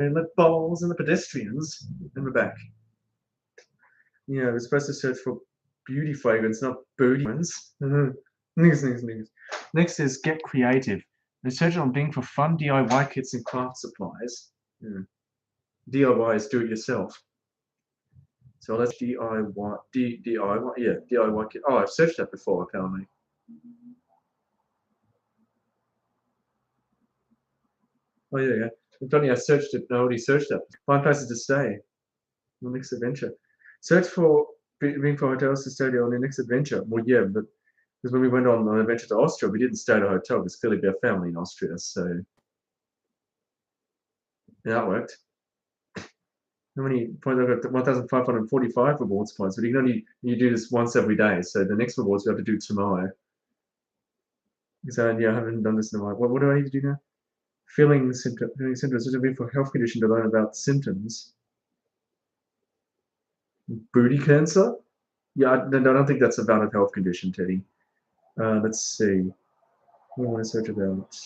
let balls and the pedestrians. And we're back. Yeah, we're supposed to search for beauty fragrance, not booty ones. Next is get creative. Research on Bing for fun DIY kits and craft supplies. Yeah. DIY is do it yourself. So let's DIY, DIY, yeah, DIY kit. Oh, I've searched that before, apparently. Oh, yeah. Funny, I searched it. I already searched that. Find places to stay. The next adventure. Search for being for hotels to stay on the next adventure. Well, yeah, but because when we went on an adventure to Austria, we didn't stay at a hotel because clearly we have family in Austria. So yeah, that worked. How many points? I've got 1,545 rewards points, but you can only do this once every day. So the next rewards we have to do tomorrow. So yeah, I haven't done this in a while. What do I need to do now? Feeling symptoms. This would be for health condition to learn about symptoms. Booty cancer? Yeah, I don't think that's a valid health condition, Teddy. Let's see. What do I want to search about?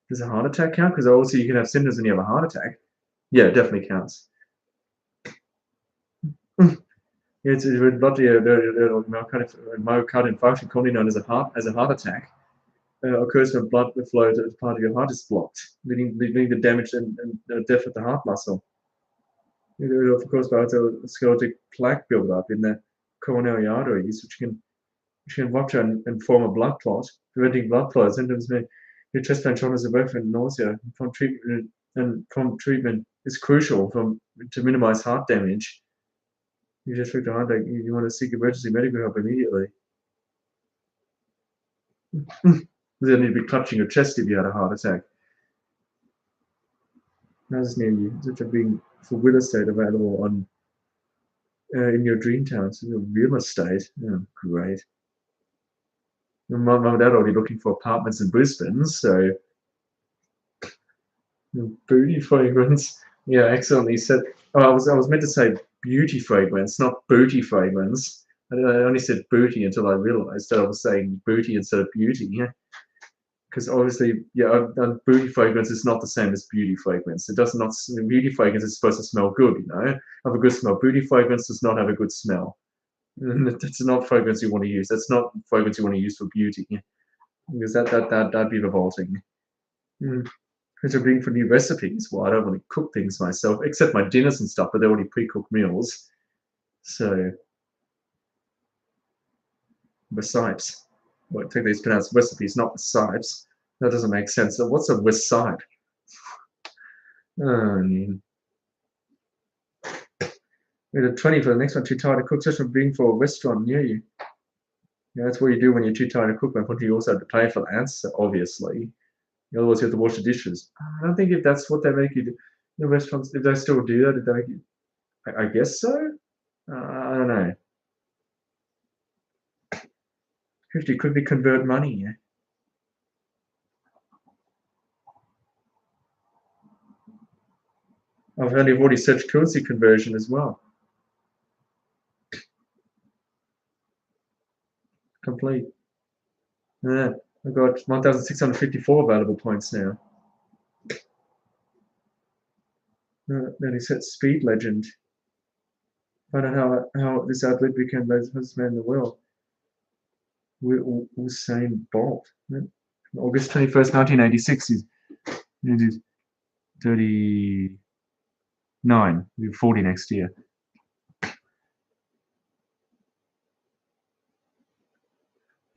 Does a heart attack count? Because obviously you can have symptoms when you have a heart attack. Yeah, it definitely counts. It's with blood myocardial infarction, commonly known as a heart attack, occurs when blood flow to part of your heart is blocked, leading to damage and death of the heart muscle. It of course by atherosclerotic plaque buildup in the coronary arteries, which can rupture and form a blood clot, preventing blood flow. Symptoms may be chest pain, shortness of breath, and nausea. From treatment is crucial to minimize heart damage. You just reach a heart attack, you want to seek emergency medical help immediately. You don't need to be clutching your chest if you had a heart attack. How's near you? Such a big for real estate available on in your dream town. So your real estate. Oh, great. My mum and dad are already looking for apartments in Brisbane, so booty fragrance. Yeah, excellent. He said, oh, I was meant to say beauty fragrance, not booty fragrance. I only said booty until I realized that I was saying booty instead of beauty. Yeah. Because obviously, yeah, booty fragrance is not the same as beauty fragrance. It does not. Beauty fragrance is supposed to smell good, you know, have a good smell. Booty fragrance does not have a good smell. That's not fragrance you want to use. That's not fragrance you want to use for beauty, because that'd be revolting. Because I'm looking for new recipes. Well, I don't want to cook things myself, except my dinners and stuff, but they're already pre-cooked meals. So, recipes. Well, I think these pronounced recipes, not recipes. That doesn't make sense. So what's a recipe? Oh, we got 20 for the next one. Too tired to cook. Just from being for a restaurant near you. Yeah, that's what you do when you're too tired to cook. But you also have to pay for that, so obviously. Otherwise, you have to wash the dishes. I don't think if that's what they make you do. The restaurants, if they still do that, if they make you, I guess so. I don't know. 50 could be convert money. Yeah. I've already searched currency conversion as well. Complete. Yeah, I've got 1,654 available points now. Then he set speed legend. I don't know how this athlete became the fastest man in the world. Usain Bolt. August 21st, 1986. He did 39. He'll be 40 next year.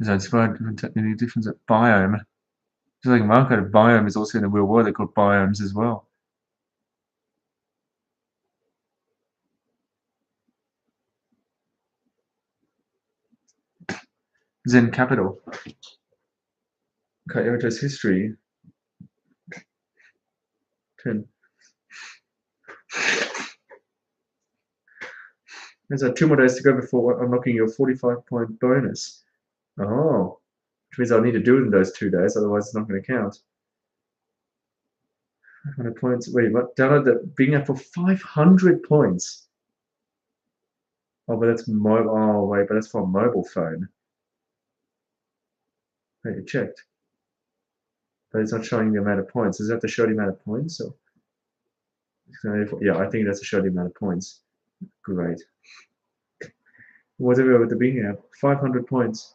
Is inspired any difference at biome? Just like market biome is also in the real world, they're called biomes as well. Zen capital. Kyoto's history. 10. There's 2 more days to go before unlocking your 45-point bonus. Oh, which means I'll need to do it in those 2 days, otherwise it's not going to count. 500 points. Wait, what? Download the Bing app for 500 points. Oh, but that's mobile. Oh, wait, but that's for a mobile phone. Hey, you checked. But it's not showing the amount of points. Is that to show the amount of points? Or? Yeah, I think that's to show the amount of points. Great. Whatever with the being here. 500 points.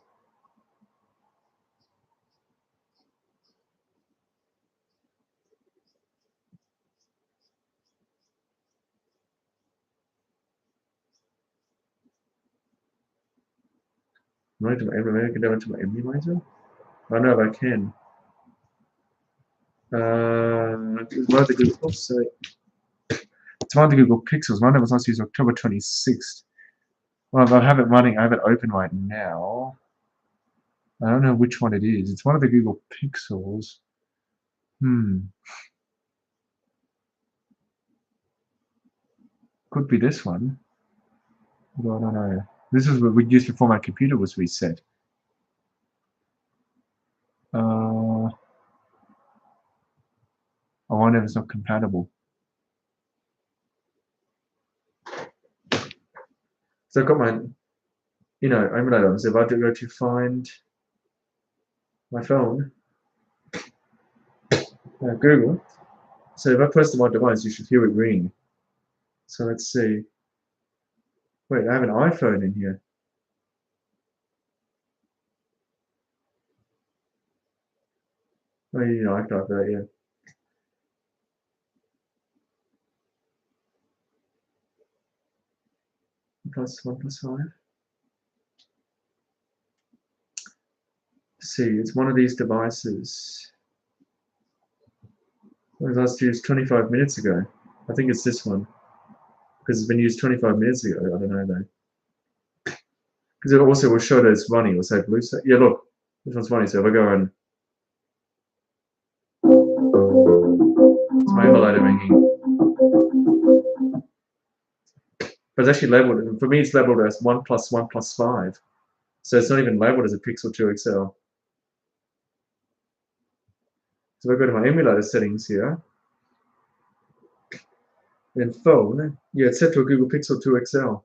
Right to my emulator. Can I go into my emulator? I don't know if I can. It's one of the Google. Oops, sorry. It's one of the Google Pixels. One that was last used October 26th. Well, I have it running. I have it open right now. I don't know which one it is. It's one of the Google Pixels. Could be this one. Well, I don't know. This is what we used before my computer was reset. I wonder if it's not compatible. So I've got my, emulator. So if I do go to find my phone, Google. So if I press the my device, you should hear it ring. So let's see. Wait, I have an iPhone in here. Oh, I typed that, yeah. Plus 1 plus 5. See, it's one of these devices. It was last used 25 minutes ago. I think it's this one. Because it's been used 25 minutes ago. I don't know though. Because it also will show that it's running. It'll say blue. Yeah, look. This one's running. So if I go and. It's my emulator ringing. But it's actually labeled. For me, it's labeled as 1 plus 1 plus 5. So it's not even labeled as a Pixel 2 XL. So if I go to my emulator settings here. Then phone. Yeah, it's set to a Google Pixel 2 XL.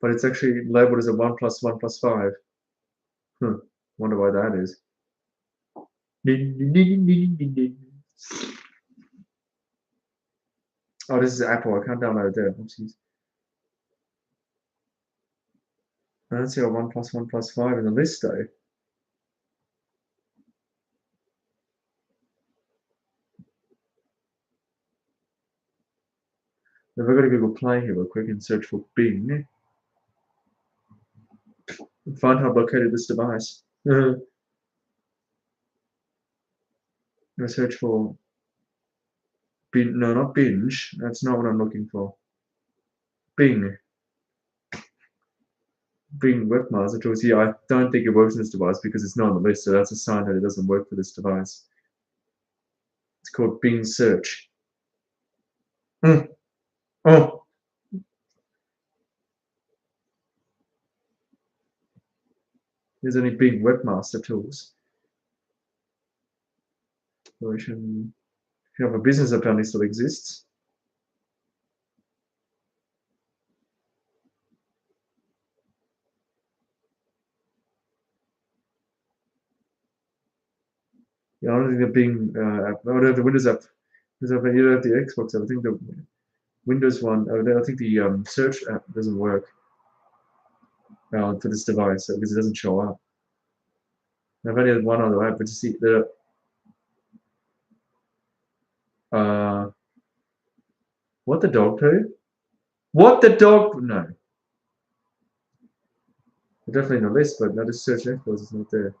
But it's actually labeled as a 1 plus 1 plus 5. Wonder why that is. Oh, this is Apple. I can't download it there. Oopsies. I don't see a 1 plus 1 plus 5 in the list though. If I go to Google Play here real quick and search for Bing, and find how I've located this device. I search for Bing. No, not Binge. That's not what I'm looking for. Bing. Bing Webmaster Tools. Yeah, I don't think it works on this device because it's not on the list, so that's a sign that it doesn't work for this device. It's called Bing Search. Oh, there's only Bing Webmaster Tools. Version. If you have a business apparently still exists. Yeah, I don't think the Bing app. I don't have the Windows app. You don't have the Xbox app. I think the Windows one. I think the search app doesn't work for this device because it doesn't show up. I've only had one other app, but you see the what the dog poo? What the dog? No, they're definitely in the list, but no, just search Xbox is not there.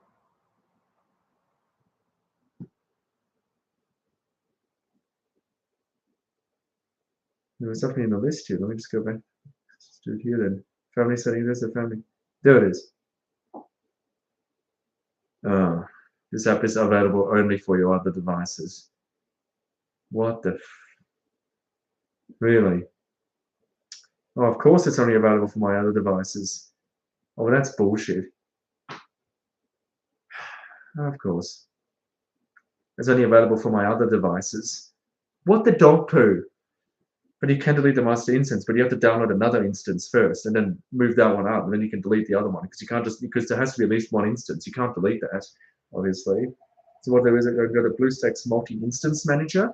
No, it's definitely in the list here. Let me just go back. Let's do it here then. Family settings. There's the family. There it is. This app is available only for your other devices. What the? Really? Oh, of course it's only available for my other devices. Oh, well, that's bullshit. Of course. It's only available for my other devices. What the dog poo? But you can delete the master instance, but you have to download another instance first and then move that one up, and then you can delete the other one because you can't just because there has to be at least one instance. You can't delete that, obviously. So what there is, I go to BlueStacks multi-instance manager.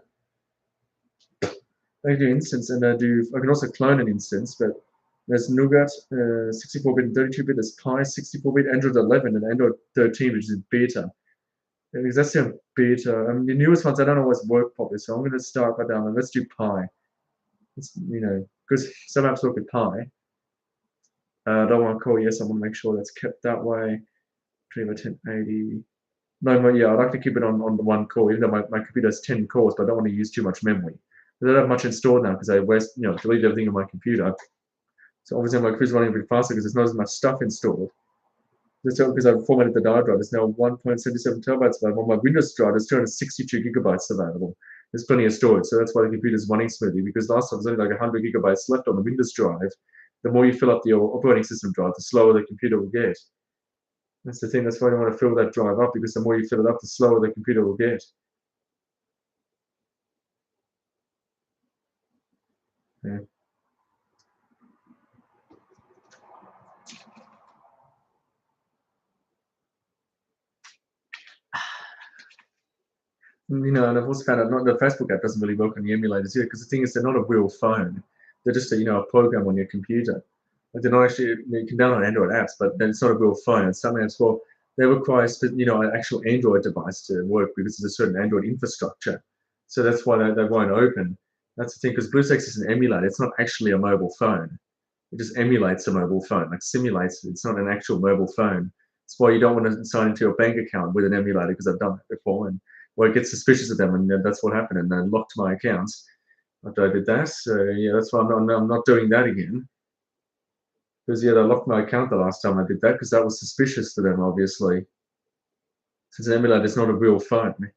I do instance, and I can also clone an instance, but there's Nougat 64-bit and 32-bit. There's Pi 64-bit, Android 11, and Android 13, which is beta. Because that's the beta. I mean, the newest ones I don't always work properly, so I'm going to start by download. Let's do Pi. It's, because some apps work with Pi. I don't want to call yes. I want to make sure that's kept that way. Dreamer 1080. No, yeah, I'd like to keep it on the one core, even though my computer has 10 cores, but I don't want to use too much memory. I don't have much installed now because I deleted everything on my computer. So obviously my computer's running a bit faster because there's not as much stuff installed. Just because I've formatted the dial drive, it's now 1.77 terabytes available. On my Windows drive, there's 262 gigabytes available. There's plenty of storage, so that's why the computer's running smoothly. Because last time there's only like 100 gigabytes left on the Windows drive. The more you fill up the operating system drive, the slower the computer will get. That's the thing. That's why you want to fill that drive up, because the more you fill it up, the slower the computer will get. Yeah. And I've also found out the Facebook app doesn't really work on the emulators either, because the thing is, they're not a real phone. They're just a program on your computer. Like they're not actually, you can download Android apps, but then it's not a real phone. And some apps, well, they require an actual Android device to work because there's a certain Android infrastructure. So that's why they won't open. That's the thing, because BlueStacks is an emulator. It's not actually a mobile phone. It just emulates a mobile phone, like simulates it. It's not an actual mobile phone. That's why you don't want to sign into your bank account with an emulator, because I've done that before. And well, I get suspicious of them, and that's what happened. And they locked my accounts after I did that. So yeah, that's why I'm not doing that again. Because yeah, they locked my account the last time I did that, because that was suspicious to them, obviously. Since an emulator is not a real phone.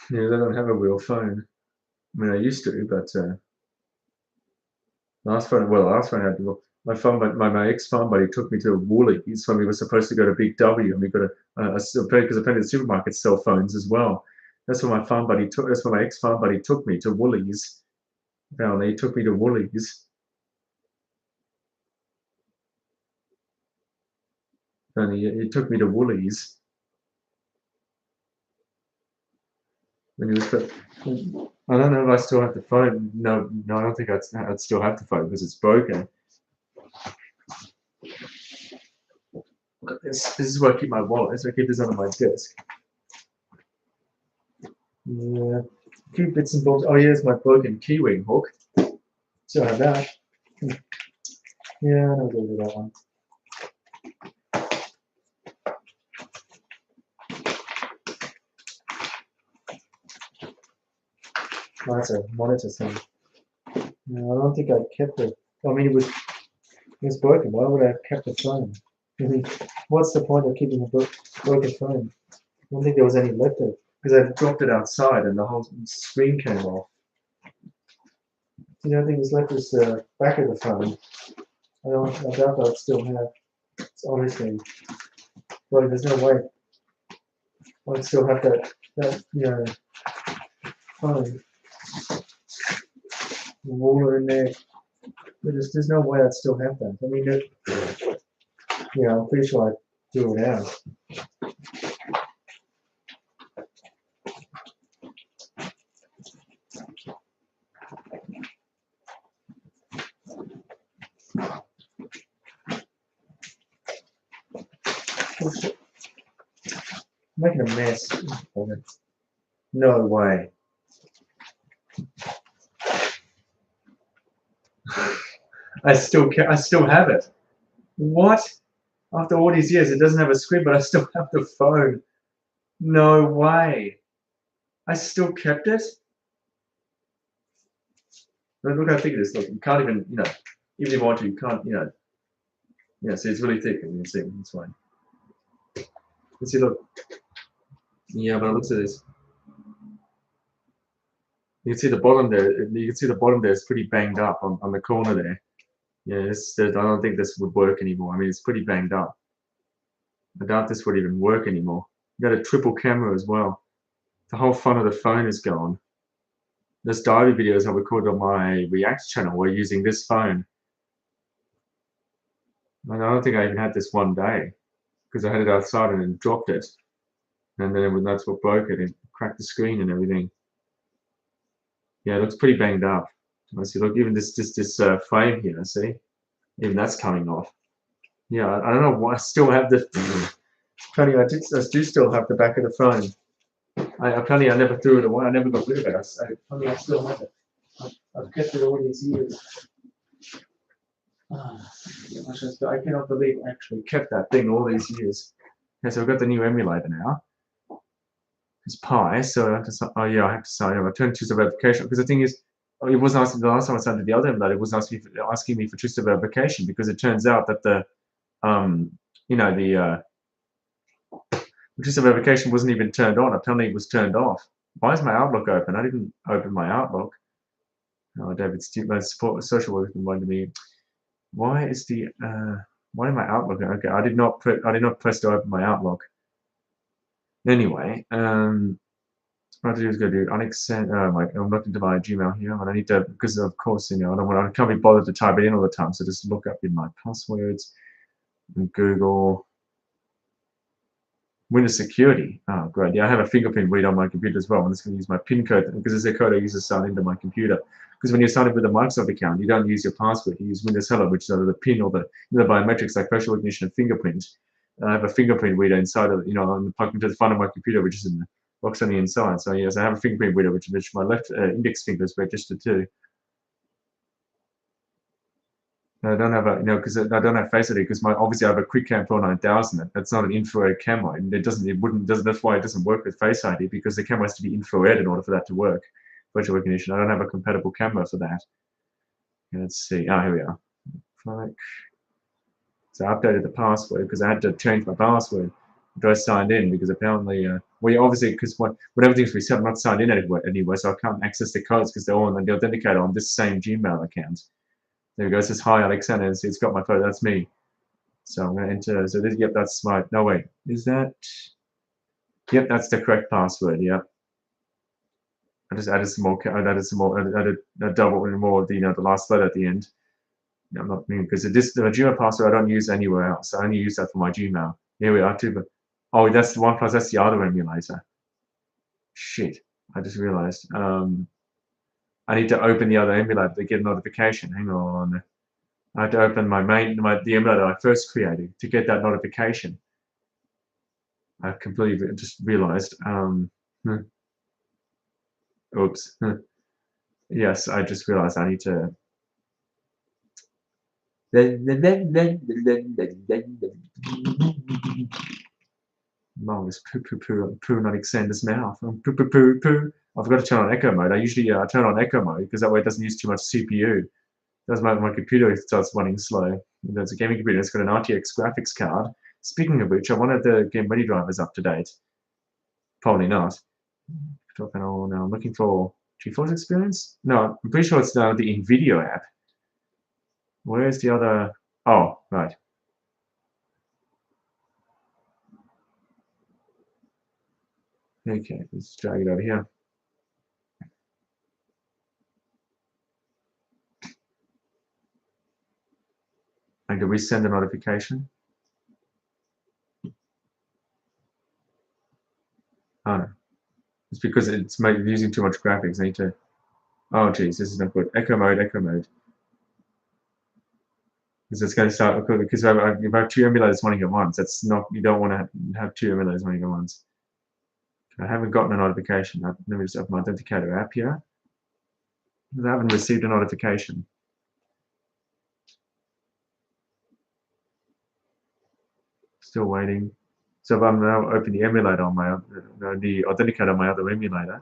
Yeah, they don't have a real phone. I mean, I used to, but last phone I had, my phone, my ex-phone buddy took me to Woolies when we were supposed to go to Big W, and we got because apparently the supermarkets sell phones as well. That's where that's where my ex-phone buddy took me to Woolies. Apparently, he took me to Woolies. And he took me to Woolies. When he was, I don't know if I still have the phone. No, I don't think I'd still have the phone because it's broken. This is where I keep my wallet. So I keep this under my desk. Yeah, a few bits and bobs. Oh, here's my broken keyring hook. Still have that. Yeah, I'll go with that one. Oh, that's a monitor thing. No, I don't think I kept it. I mean, it was broken. Why would I have kept the phone? What's the point of keeping a broken phone? I don't think there was any left of it, because I dropped it outside and the whole screen came off. The only thing that's left is the back of the phone. I doubt I'd still have. It's honestly, but there's no way I'd still have that phone. The water in there. There's no way I'd still have that. I mean, I'm pretty sure I'd do it out. Oh, shit. I'm making a mess. No way. I still have it. What? After all these years, it doesn't have a screen, but I still have the phone. No way. I still kept it? Look how thick it is. Look, you can't even, even if you want to, you can't, yeah, see, it's really thick. You can see, it's fine. See, look. Yeah, but it looks at this. You can see the bottom there. You can see the bottom there is pretty banged up on the corner there. Yeah, I don't think this would work anymore. I mean, it's pretty banged up. I doubt this would even work anymore. You got a triple camera as well. The whole front of the phone is gone. This diary videos I recorded on my React channel were using this phone. And I don't think I even had this one day because I had it outside and then dropped it. And then that's what broke it. It cracked the screen and everything. Yeah, it looks pretty banged up. I see. Look, even this frame here. See, even that's coming off. Yeah, I don't know why. I still have the. Funny, I do still have the back of the phone. Apparently, I never threw it away. I never got rid of it. I still have it. I've kept it all these years. I cannot believe I actually kept that thing all these years. Okay, so I've got the new emulator now. It's Pi, so I have to. Oh yeah, I have to sign up. I turned two-step verification because the thing is, it wasn't asking the last time I signed to the other emulator. It wasn't asking me for two-step verification because it turns out that the the two-step verification wasn't even turned on. Apparently, it was turned off. Why is my Outlook open? I didn't open my Outlook. Oh, David Steve, support social worker reminded me. Why is the why am I Outlook? Okay, I did not press to open my Outlook. Anyway, what I have to do is go to unextend. I'm looked into my Gmail here, and I need to because of course I can't be bothered to type it in all the time. So just look up in my passwords and Google Windows security. Oh, great! Yeah, I have a fingerprint reader on my computer as well. I'm just going to use my PIN code because it's the code I use to sign into my computer. Because when you're signing with a Microsoft account, you don't use your password. You use Windows Hello, which is either the PIN or the biometrics like facial recognition and fingerprint. And I have a fingerprint reader inside of I'm plugged into the front of my computer, which is in the box on the inside. So yes, I have a fingerprint reader, which my left index finger is registered to. I don't have because I don't have Face ID because obviously I have a QuickCam Pro 9000. That's not an infrared camera, and that's why it doesn't work with Face ID because the camera has to be infrared in order for that to work. Facial recognition. I don't have a compatible camera for that. Let's see. Here we are. So I updated the password because I had to change my password after I signed in because apparently, obviously because when everything's reset, I'm not signed in anywhere, so I can't access the codes because they're all on the authenticator on this same Gmail account. There we go. It says hi Alexander. It's got my photo. That's me. So I'm going to enter. So yep, that's my. No wait, is that? Yep, that's the correct password. Yep. I just added some more. I added some more. I added a double and more of the the last letter at the end. No, I'm not mean because the Gmail password I don't use anywhere else. I only use that for my Gmail. Here we are too. But oh, that's the OnePlus. That's the other emulator. Shit, I just realized. I need to open the other emulator to get a notification. Hang on. I had to open the emulator I first created to get that notification. I completely just realized. Oops. Yes, I just realized I need to. Mom is poo not extend his mouth. Poo. I forgot to turn on echo mode. I usually turn on echo mode because that way it doesn't use too much CPU. That's my computer starts running slow. There's a gaming computer. It's got an RTX graphics card. Speaking of which, I wanted the Game Ready drivers up to date. Probably not. Now I'm looking for GeForce Experience. No, I'm pretty sure it's now the NVIDIA app. Where's the other? Oh, right. Okay, let's drag it over here. I need to resend the notification. Oh no. It's because it's using too much graphics. I need to. Oh geez, this is not good. Echo mode. Because it's going to start because if I have two emulators running at once, that's not. You don't want to have two emulators running at once. I haven't gotten a notification. Let me just open my authenticator app here. I haven't received a notification. Still waiting. So if I'm now open the emulator on the authenticator on my other emulator,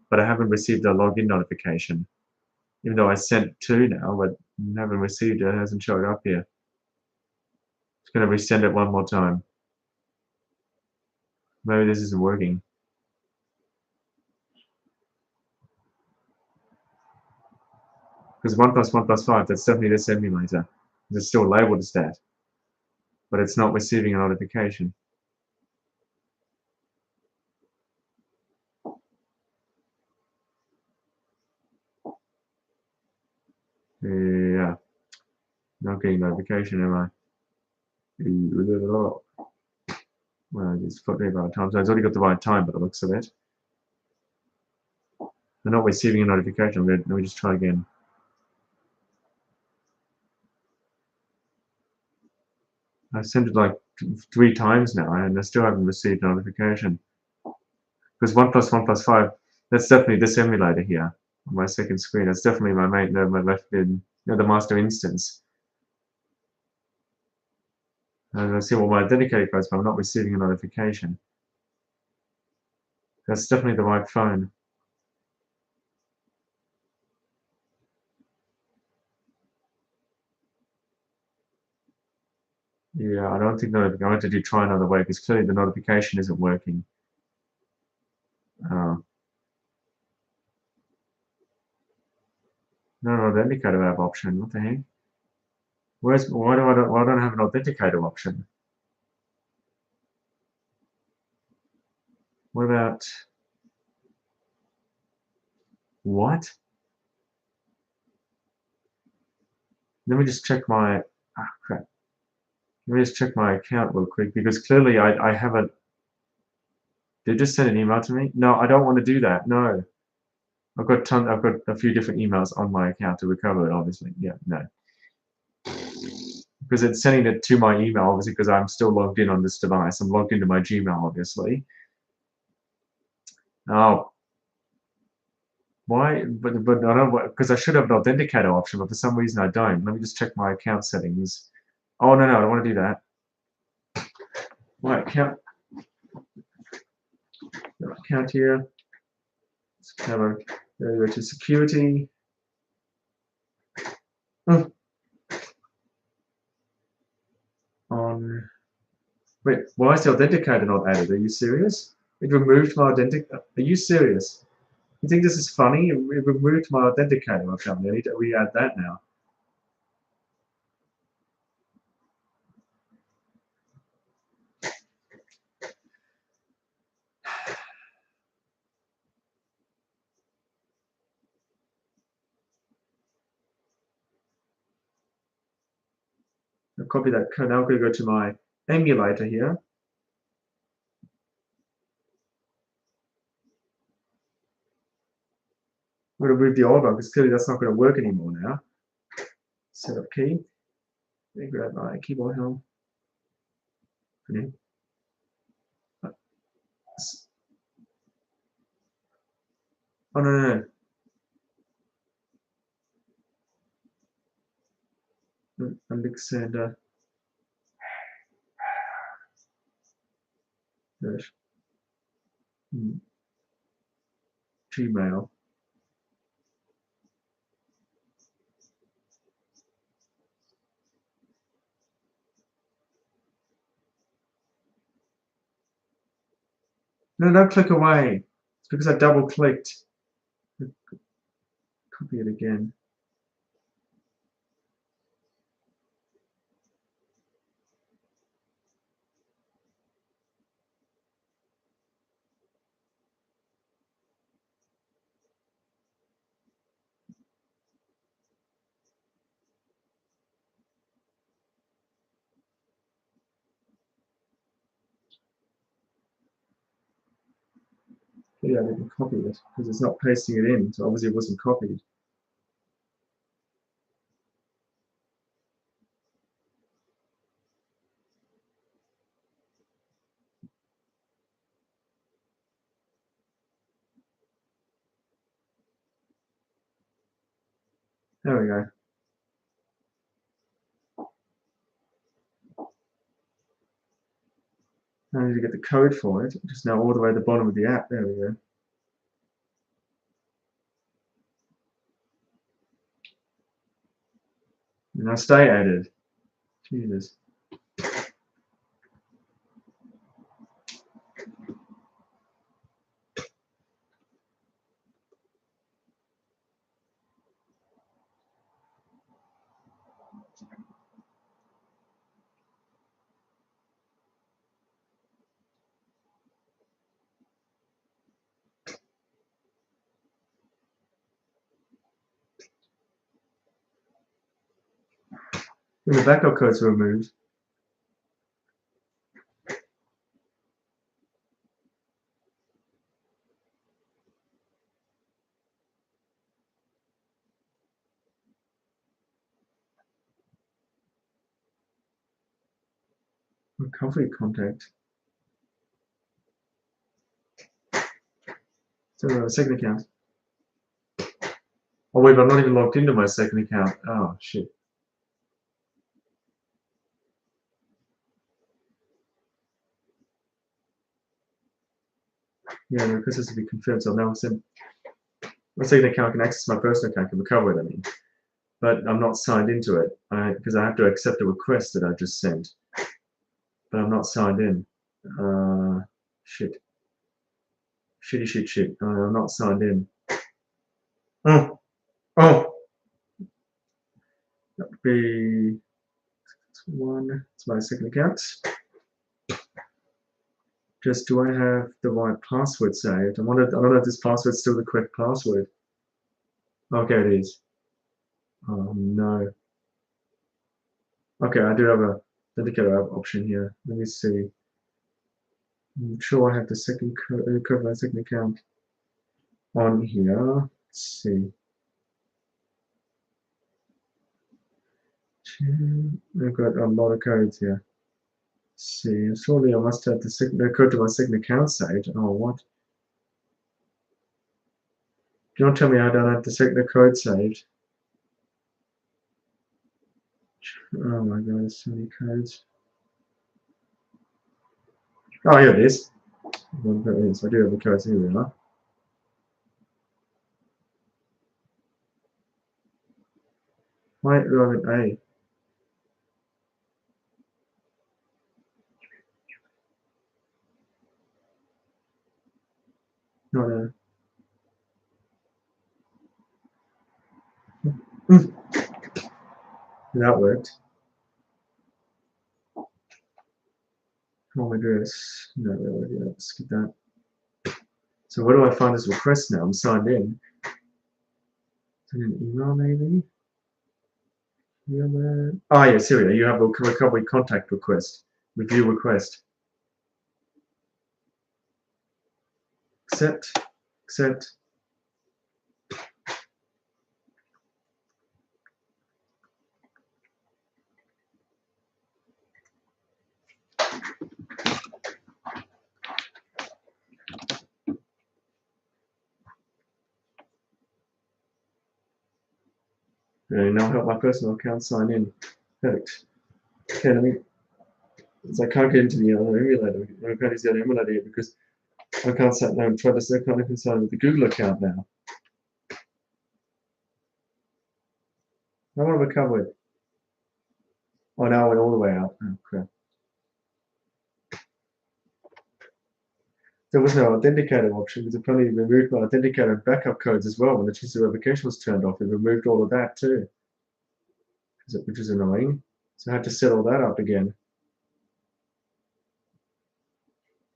but I haven't received a login notification. Even though I sent two now, but haven't received it. It hasn't showed up here. It's going to resend it one more time. Maybe this isn't working. Because 1 plus 1 plus 5, that's definitely this emulator. It's still labeled as that. But it's not receiving a notification. Yeah. Not getting notification, am I? Well, it's got the right time. So it's already got the right time, but it looks of it. They're not receiving a notification. Let me just try again. I've sent it like 3 times now, and I still haven't received a notification. Because 1 plus 1 plus 5, that's definitely this emulator here on my second screen. That's definitely my main, my left in, the master instance. And I see all my authenticator codes, but I'm not receiving a notification. That's definitely the right phone. Yeah, I don't think I'm going to try another way because clearly the notification isn't working. No authenticator app option. What the heck? Why don't I have an authenticator option? What about what? Let me just check my crap. Let me just check my account real quick because clearly I haven't. They just sent an email to me. No, I don't want to do that. No, I've got a few different emails on my account to recover it. Obviously, yeah, no, because it's sending it to my email. Obviously, because I'm still logged in on this device. I'm logged into my Gmail, obviously. Oh, why? But I don't because I should have an authenticator option, but for some reason I don't. Let me just check my account settings. Oh no, I don't want to do that. My account here. Let's go to security. Oh, on wait, why is the authenticator not added? Are you serious? It removed my authenticator. Are you serious? You think this is funny? It removed my authenticator. Okay, I need to re-add that now. I'll copy that code. Now I'm going to go to my emulator here. I'm going to remove the old one because clearly that's not going to work anymore now. Setup key. Let me grab my keyboard helm. Oh no. Alexander. Gmail. No, don't click away. It's because I double clicked. Copy it again. Yeah, I didn't copy it because it's not pasting it in, so obviously it wasn't copied. There we go. Now I need to get the code for it. Just now all the way at the bottom of the app. There we go. And now stay added. Jesus. And the backup codes were removed. Recovery contact. So second account. Oh wait, but I'm not even logged into my second account. Oh shit. Yeah, the request has to be confirmed. So now send my second account can access my personal account, can recover it, I mean. But I'm not signed into it because I have to accept a request that I just sent. But I'm not signed in. Shit. Shit. I'm not signed in. Oh, oh. That would be one. It's my second account. Just do I have the right password saved? I don't know if this password's still the correct password. Okay, it is. Oh no. Okay, I do have a authenticator option here. Let me see. I'm sure I have the second code my second account on here. Let's see. I've got a lot of codes here. Let's see. Surely I must have the code to my second account saved. Oh, what? Don't tell me I don't have the code saved. Oh my god, there's so many codes. Oh, here it is. There it is. I do have the codes. Here we are. Why Robin A? No, no. That worked. Home address. No, yeah, skip that. So where do I find this request now? I'm signed in. Send an email maybe? Ah, yes, here we go. You have a recovery contact request. Review request. Accept. Accept. And now help my personal account sign in. Perfect. Okay, let me. So I can't get into the other emulator. I can't use the other emulator yet because I can't sign. No, I'm trying to sign with the Google account now. I want to recover it. Oh, now I went all the way out. Oh, crap. There was no authenticator option because it probably removed my authenticator and backup codes as well when the choose revocation was turned off. It removed all of that too, which is annoying. So I had to set all that up again.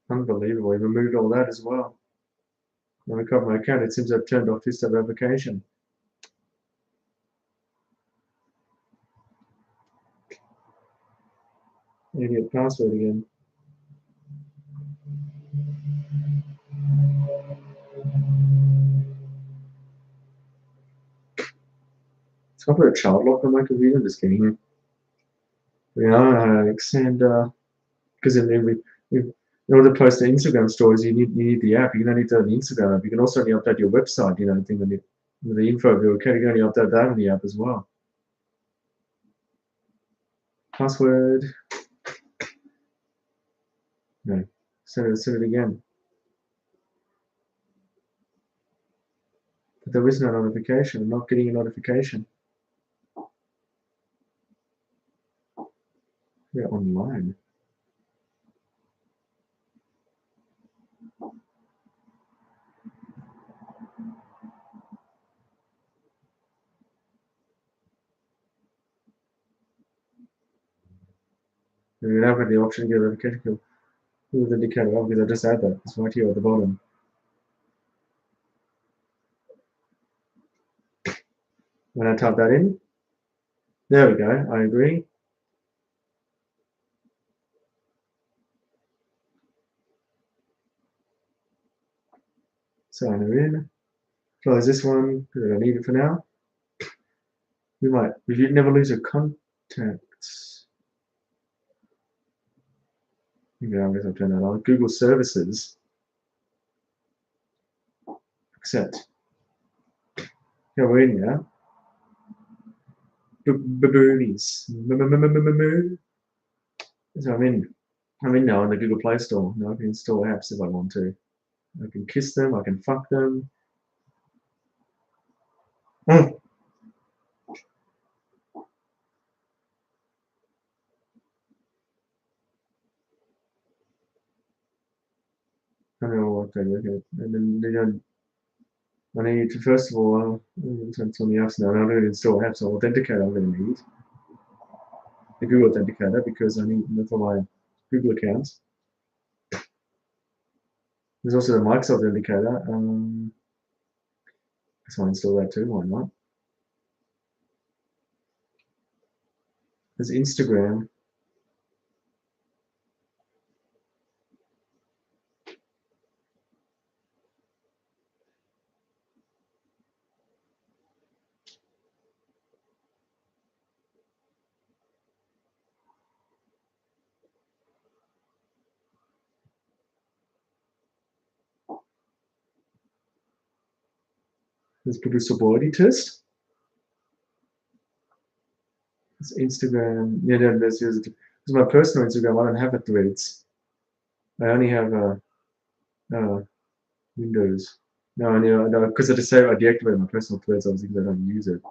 Unbelievable. It removed all that as well. When I recovered my account, it seems I've turned off this revocation. Idiot password again. So I put a child lock on my computer. I'm just kidding. Yeah, and because in order to post the Instagram stories, you need the app. You can only do it on the Instagram app. You can also only update your website. You know, thing on the info of your account. You can only update that on the app as well. Password. No. Send it again. But there is no notification. I'm not getting a notification. We're online. We now have the option to get a notification code. Who the indicator? Oh, because I just add that. It's right here at the bottom. When I type that in, there we go. I agree. Sign her in. Close this one because I don't need it for now. We might. You'd never lose your contacts. Yeah, I guess I'll turn that on. Google services. Accept. Yeah, we're in now. Boobies. So I'm in. I'm in now in the Google Play Store. Now I can install apps if I want to. I can kiss them. I can fuck them. Oh. I don't know what they look at. And then they don't. I need to first of all. It's on the apps now. I'm going to install apps. So authenticator I'm going to need the Google Authenticator because I need it for my Google account. There's also the Microsoft Authenticator. So I install that too. Why not? There's Instagram. There's producibility test. There's Instagram. Yeah, then there's my personal Instagram. I don't have a Threads. I only have Windows. No, because I decided I deactivated my personal Threads obviously because I don't use it.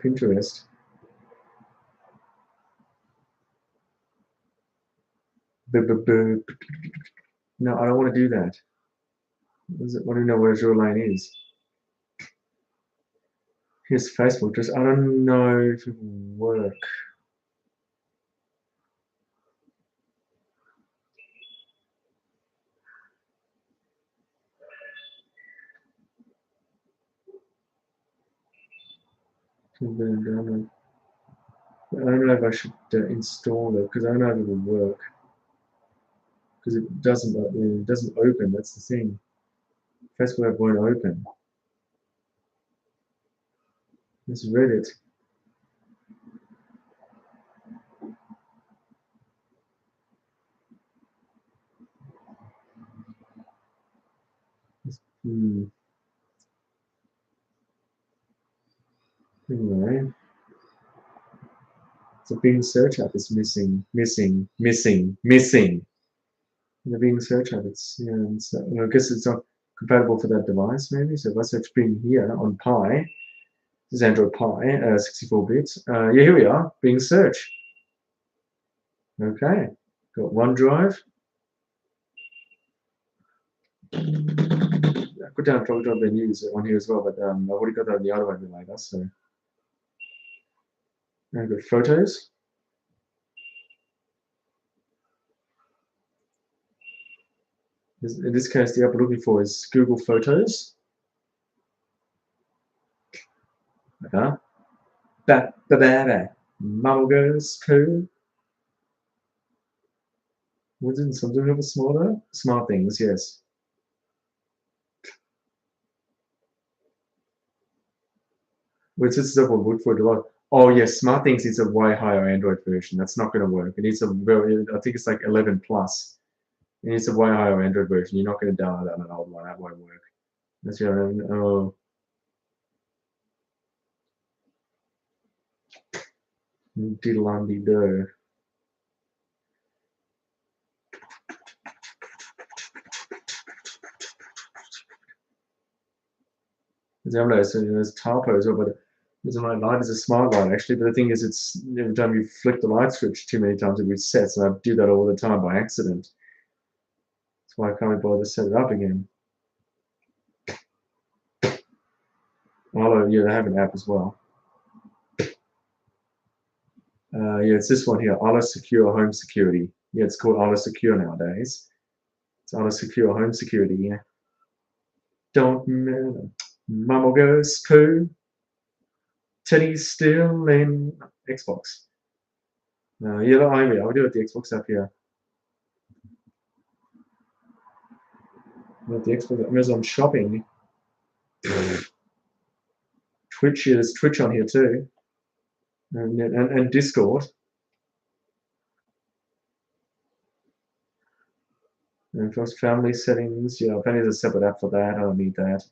Pinterest. No, I don't want to do that. What do you know where your line is? Here's Facebook. Just I don't know if it will work. I don't know if I should install it because I don't know if it will work. Because it doesn't open. That's the thing. Facebook app won't open. It's Reddit. Anyway, the Bing search app is missing. The Bing search app, I guess it's not compatible for that device, maybe. So if I search Bing here on Pi, this is Android Pi, 64 bits. Yeah, here we are, Bing search. Okay, got OneDrive. I put down probably the news on here as well, but I've already got that on the other one later. So I've got photos. In this case, the app we're looking for is Google Photos. Mama goes poo. Wasn't something of a smaller? Smart things, yes. Which is the one for a lot. Oh yes, Smart Things is a way higher Android version. That's not going to work. It needs a very, I think it's like 11 plus. It needs a way higher Android version. You're not going to download that on an old one. That won't work. That's your own. Oh. Diddle-um-dee-do. There's Tarpo as well, but there's a light is a smart light actually. But the thing is, it's every time you flick the light switch too many times, it resets, and I do that all the time by accident. That's why I can't bother to set it up again. Although, yeah, they have an app as well. Yeah, it's this one here, Ala Secure Home Security. Yeah, it's called Ala Secure nowadays. It's Ala Secure Home Security, yeah. Don't matter. Mama goes poo. Teddy's still in Xbox. Yeah, I'll do it the Xbox app here. Not the expert. Amazon Shopping. Twitch. Yeah, there's Twitch on here too, and Discord. And first family settings. Yeah, apparently there's a separate app for that. I don't need that.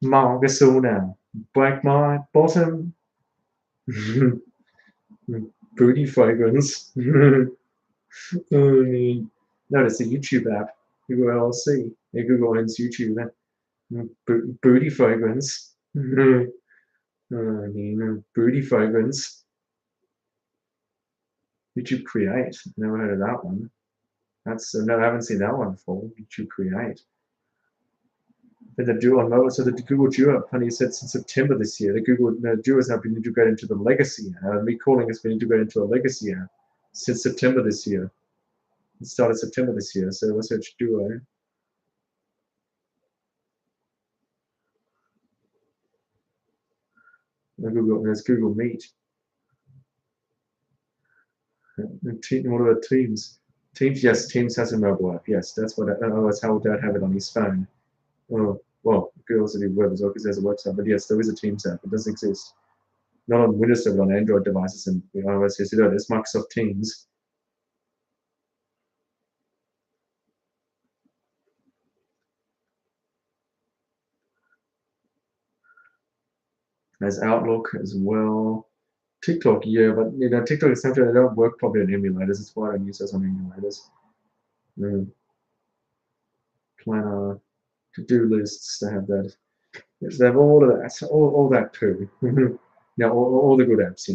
Margasul now. Break my bottom. Booty fragrance. Oh, no, it's a YouTube app. Google LLC. Yeah, Google owns YouTube. Booty fragrance. Booty fragrance. YouTube Create. Never heard of that one. That's no, I haven't seen that one before. YouTube Create. Then the Duo mode. So the Google Duo, honey, said since September this year, the Google Duo has now been integrated into the legacy app. Me calling has been integrated into a legacy app since September this year. It started September this year. So let's search Duo. There's Google Meet. What about Teams? Teams, yes, Teams has a mobile app. Yes, that's what. Otherwise, how would Dad have it on his phone? Oh, well, it could also do web as well because there's a website. But yes, there is a Teams app. It does exist. Not on Windows, but on Android devices and iOS. Yes, there's Microsoft Teams. There's Outlook as well. TikTok, yeah, but TikTok is something that don't work probably on emulators. It's why I don't use those on emulators. Planner, to-do lists, they have that. Yes, they have all of that, all that too. All the good apps,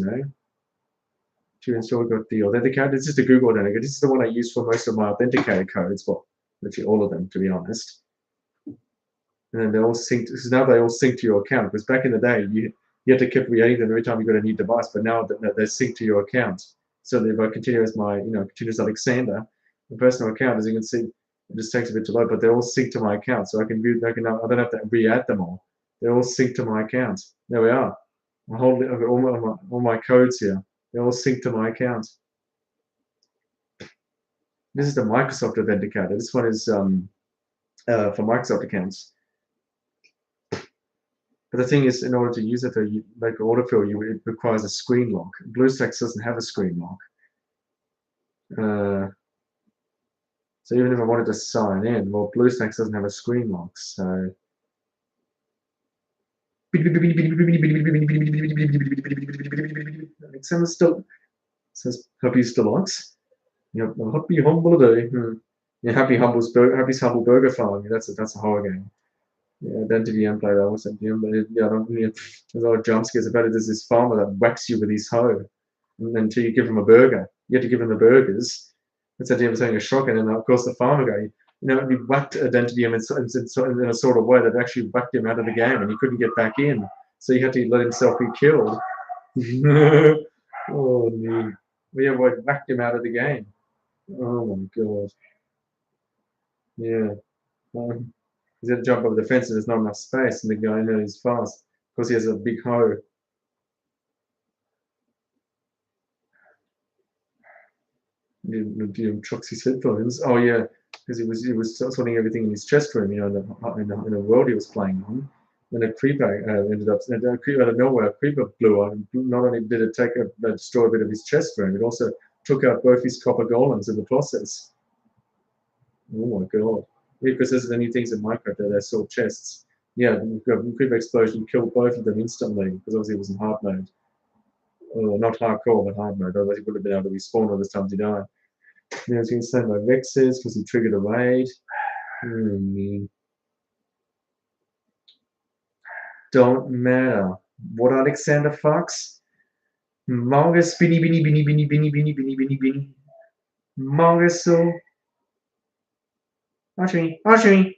To install, got the authenticator. This is the Google authenticator. This is the one I use for most of my authenticator codes. Well, literally all of them, to be honest. And then they all sync. Because now they all sync to your account. Because back in the day, you had to keep creating them every time you got a new device. But now they're synced to your account. So if I continue as my, continuous Alexander, the personal account, as you can see, it just takes a bit to load. But they're all synced to my account, so I can view. I don't have to re-add them all. They're all synced to my account. There we are. I've got all my codes here. They're all synced to my account. This is the Microsoft Authenticator. This one is for Microsoft accounts. But the thing is, in order to use it for like autofill, it requires a screen lock. BlueStacks doesn't have a screen lock. So even if I wanted to sign in, well, BlueStacks doesn't have a screen lock. So Alexander still says happy still likes. Yep, happy humble day. Yeah, happy humble burger farm. That's a horror game. Yeah, Identity and play that was at the end, but there's a lot of jump scares about it. There's this farmer that whacks you with his hoe, and until you give him a burger, you have to give him the burgers. That's the idea of saying a shotgun, and of course the farmer guy, he whacked Identity in a sort of way that actually whacked him out of the game, and he couldn't get back in, so he had to let himself be killed. Oh no! Yeah, well, whacked him out of the game. Oh my god! Yeah. He's got to jump over the fence and there's not enough space, and the guy knows fast because he has a big hoe. He chucks his headphones. Oh yeah, because he was sorting everything in his chest room, in a world he was playing on. And a creeper ended up, a creeper out of nowhere, a creeper blew up. Not only did it destroy a bit of his chest room, it also took out both his copper golems in the process. Oh my god. Yeah, because there's any things in Minecraft that are sort of chests. Yeah, the creeper explosion killed both of them instantly because obviously it was in hard mode. Or not hardcore, but hard mode. Otherwise he would have been able to respawn all the times he died. Yeah, I was going to say my Vexes because he triggered a raid. Don't matter. What Alexander Fox? Margus Binny Binny Binny Binny Binny Binny Binny Binny Binny. Marguso. Archie. Archie.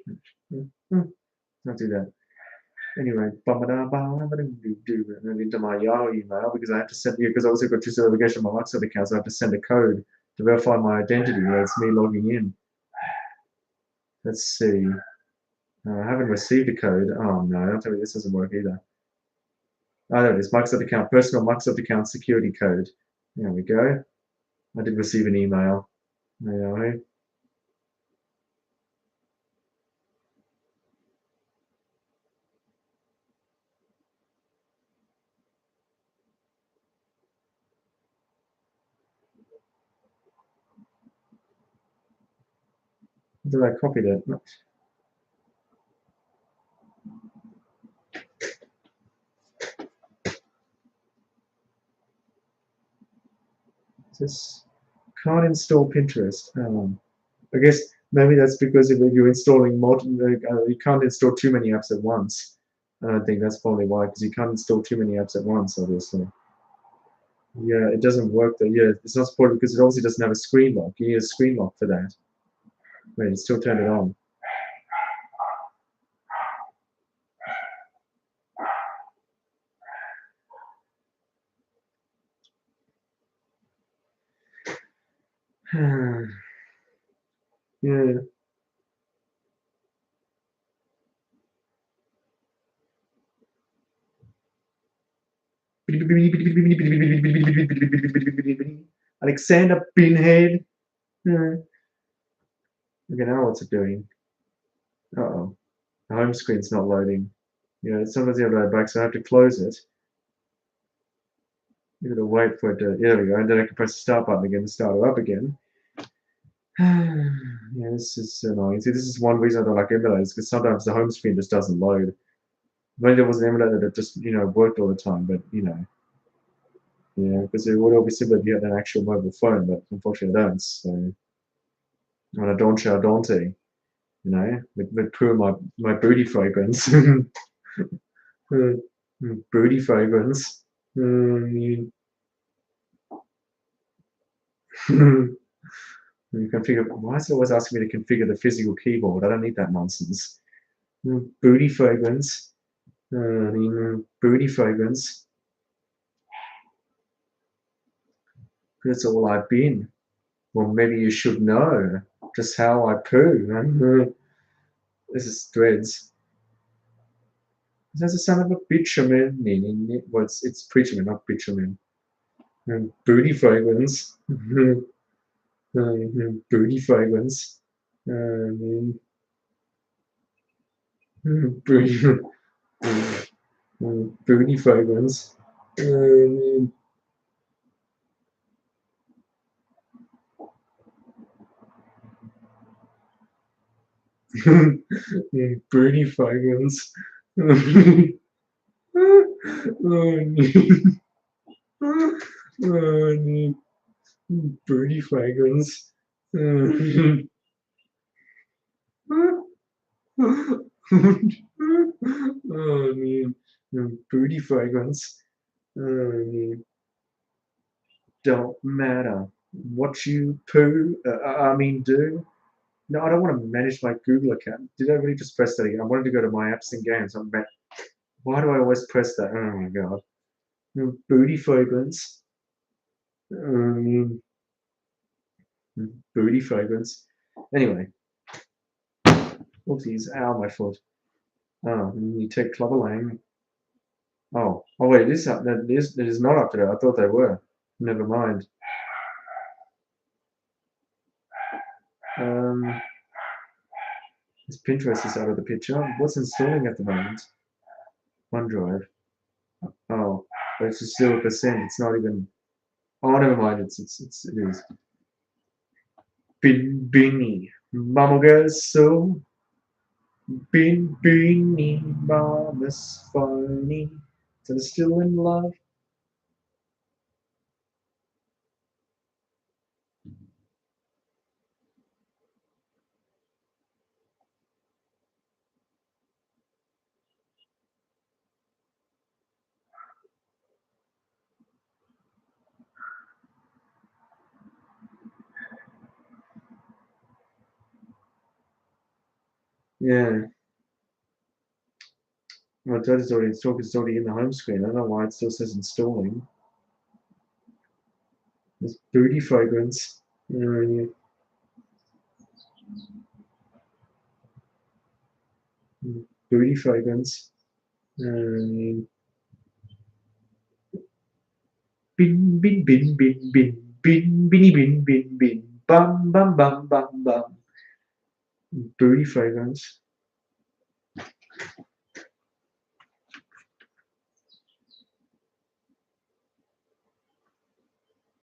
Not do that. Anyway, into my Yahoo email because I have to send, because I also got two certification on my Microsoft account, so I have to send a code to verify my identity. That's me logging in. Let's see. I haven't received a code. Oh no, don't tell me this doesn't work either. Oh, there it is. Microsoft account, personal Microsoft account security code. There we go. I did receive an email. There we go. Did I copy that? No. Just can't install Pinterest. I guess maybe that's because if you're installing you can't install too many apps at once. I don't think that's probably why, because you can't install too many apps at once, obviously. Yeah, it doesn't work though. Yeah, it's not supported because it obviously doesn't have a screen lock. You need a screen lock for that. Wait, it still turned it on. Yeah. Alexander Pinhead. Yeah. Okay, now what's it doing? Uh-oh. The home screen's not loading. Yeah, sometimes you have to back, so I have to close it. You gotta wait for it to. Yeah, there we go. And then I can press the start button again to start it up again. Yeah, this is annoying. See, this is one reason I don't like emulators, because sometimes the home screen just doesn't load. Maybe there was an emulator that just, worked all the time, but, because it would all be simpler if you had an actual mobile phone, but unfortunately I don't. So, on a Doncha Dante, with poor my booty fragrance. Booty fragrance. You configure. Why is it always asking me to configure the physical keyboard? I don't need that nonsense. Booty fragrance. Booty fragrance. That's all I've been. Well, maybe you should know just how I poo. This is threads. There's a son of a bitumen. Well, it's preacherman, not bitumen. Booty fragrance. Booty fragrance. Booty, booty fragrance. Booty fragrance. Booty fragrance. Booty fragrance. Don't matter what you do. No, I don't want to manage my Google account. Did I really just press that again? I wanted to go to my apps and games. Why do I always press that? Oh my god. Booty fragrance. Um, Booty fragrance. Anyway. Oopsies. Ow, my foot. Oh, you take Clubber Lang. Oh, wait, it is up. That is not up to date. I thought they were. Never mind. This Pinterest is out of the picture. What's installing at the moment? OneDrive. Oh, but it's just 0%. It's not even. Oh, never mind. It is. Bini. Mama's so. Bini. Mama's funny. So they're still in love. Yeah. My dad is already installed. It's already in the home screen. I don't know why it still says installing. There's booty fragrance. Yeah. Booty fragrance. Bin, bin, bin, bin, bin, bin, binny, bin, bum, bum, bum, bum, bum. Booty fragrance.